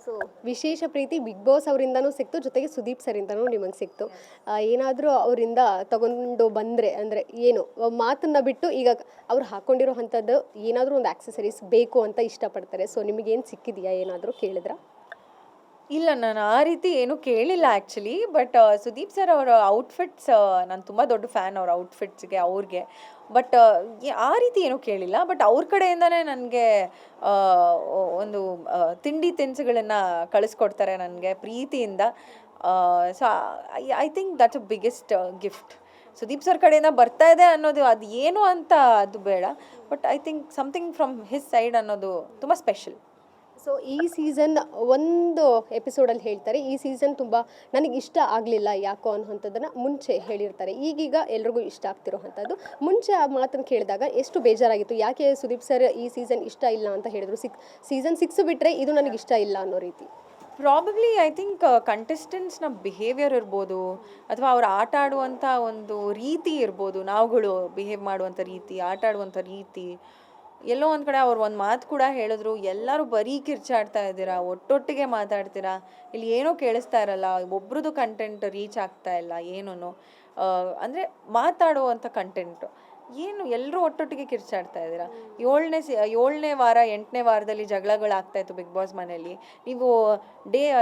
So ವಿಶೇಷ ಪ್ರೀತಿ big boss ಅವರಿಂದನೂ ಸಿಕ್ತು, ಜೊತೆಗೆ ಸುದೀಪ್ ಸರಿಂದನೂ ನಿಮಗೆ ಸಿಕ್ತು. ಏನಾದರೂ ಅವರಿಂದ ತಗೊಂಡು ಬಂದರೆ ಅಂದರೆ ಏನು ಮಾತನ್ನು ಬಿಟ್ಟು ಈಗ ಅವ್ರು ಹಾಕ್ಕೊಂಡಿರೋ ಅಂಥದ್ದು ಏನಾದರೂ ಒಂದು ಆಕ್ಸೆಸರೀಸ್ ಬೇಕು ಅಂತ ಇಷ್ಟಪಡ್ತಾರೆ. ಸೊ ನಿಮಗೇನು ಸಿಕ್ಕಿದೆಯಾ, ಏನಾದರೂ ಕೇಳಿದ್ರಾ? ಇಲ್ಲ, ನಾನು ಆ ರೀತಿ ಏನೂ ಕೇಳಿಲ್ಲ ಆ್ಯಕ್ಚುಲಿ. ಬಟ್ ಸುದೀಪ್ ಸರ್ ಅವರ ಔಟ್ಫಿಟ್ಸ್, ನಾನು ತುಂಬ ದೊಡ್ಡ ಫ್ಯಾನ್ ಅವ್ರ ಔಟ್ಫಿಟ್ಸ್ಗೆ ಅವ್ರಿಗೆ. ಬಟ್ ಆ ರೀತಿ ಏನೂ ಕೇಳಿಲ್ಲ. ಬಟ್ ಅವ್ರ ಕಡೆಯಿಂದನೇ ನನಗೆ ಒಂದು ತಿಂಡಿ ತಿನಿಸುಗಳನ್ನು ಕಳಿಸ್ಕೊಡ್ತಾರೆ ನನಗೆ ಪ್ರೀತಿಯಿಂದ. So I think that's a biggest gift. Sudeep sir ಕಡೆಯಿಂದ ಬರ್ತಾ ಇದೆ ಅನ್ನೋದು ಅದು ಏನು ಅಂತ ಅದು ಬೇಡ. But I think something from his side ಅನ್ನೋದು ತುಂಬ ಸ್ಪೆಷಲ್. ಸೊ ಈ ಸೀಸನ್ ಒಂದು ಎಪಿಸೋಡಲ್ಲಿ ಹೇಳ್ತಾರೆ, ಈ ಸೀಸನ್ ತುಂಬ ನನಗೆ ಇಷ್ಟ ಆಗಲಿಲ್ಲ ಯಾಕೋ ಅನ್ನೋಂಥದ್ದನ್ನು ಮುಂಚೆ ಹೇಳಿರ್ತಾರೆ. ಈಗೀಗ ಎಲ್ರಿಗೂ ಇಷ್ಟ ಆಗ್ತಿರೋ ಅಂಥದ್ದು. ಮುಂಚೆ ಆ ಮಾತನ್ನು ಕೇಳಿದಾಗ ಎಷ್ಟು ಬೇಜಾರಾಗಿತ್ತು, ಯಾಕೆ ಸುದೀಪ್ ಸರ್ ಈ ಸೀಸನ್ ಇಷ್ಟ ಇಲ್ಲ ಅಂತ ಹೇಳಿದ್ರು. ಸೀಸನ್ 6 ಬಿಟ್ಟರೆ ಇದು ನನಗೆ ಇಷ್ಟ ಇಲ್ಲ ಅನ್ನೋ ರೀತಿ. ಪ್ರಾಬಬ್ಲಿ ಐ ಥಿಂಕ್ ಕಂಟೆಸ್ಟೆಂಟ್ಸ್ನ ಬಿಹೇವಿಯರ್ ಇರ್ಬೋದು, ಅಥವಾ ಅವ್ರು ಆಟ ಆಡುವಂಥ ಒಂದು ರೀತಿ ಇರ್ಬೋದು, ನಾವುಗಳು ಬಿಹೇವ್ ಮಾಡುವಂಥ ರೀತಿ, ಆಟ ಆಡುವಂಥ ರೀತಿ. ಎಲ್ಲೋ ಒಂದು ಕಡೆ ಅವ್ರು ಒಂದು ಮಾತು ಕೂಡ ಹೇಳಿದ್ರು, ಎಲ್ಲರೂ ಬರೀ ಕಿರ್ಚಾಡ್ತಾ ಇದ್ದೀರಾ, ಒಟ್ಟೊಟ್ಟಿಗೆ ಮಾತಾಡ್ತೀರಾ, ಇಲ್ಲಿ ಏನೂ ಕೇಳಿಸ್ತಾ ಇರಲ್ಲ, ಒಬ್ರದ್ದು ಕಂಟೆಂಟ್ ರೀಚ್ ಆಗ್ತಾ ಇಲ್ಲ ಏನೂ. ಅಂದರೆ ಮಾತಾಡುವಂಥ ಕಂಟೆಂಟು ಏನು ಎಲ್ಲರೂ ಒಟ್ಟೊಟ್ಟಿಗೆ ಕಿರ್ಚಾಡ್ತಾ ಇದ್ದೀರಾ. 7ನೇ ವಾರ 8ನೇ ವಾರದಲ್ಲಿ ಜಗಳಗಳಾಗ್ತಾಯಿತ್ತು ಬಿಗ್ ಬಾಸ್ ಮನೆಯಲ್ಲಿ. ನೀವು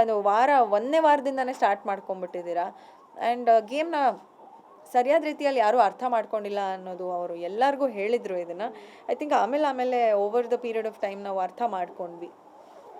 ಅದು 1ನೇ ವಾರದಿಂದನೇ ಸ್ಟಾರ್ಟ್ ಮಾಡ್ಕೊಂಬಿಟ್ಟಿದ್ದೀರಾ. ಆ್ಯಂಡ್ ಗೇಮ್ನ ಸರಿಯಾದ ರೀತಿಯಲ್ಲಿ ಯಾರೂ ಅರ್ಥ ಮಾಡ್ಕೊಂಡಿಲ್ಲ ಅನ್ನೋದು ಅವರು ಎಲ್ಲರಿಗೂ ಹೇಳಿದರು ಇದನ್ನು. ಐ ಥಿಂಕ್ ಆಮೇಲೆ over the period of time ನಾವು ಅರ್ಥ ಮಾಡ್ಕೊಂಡ್ವಿ.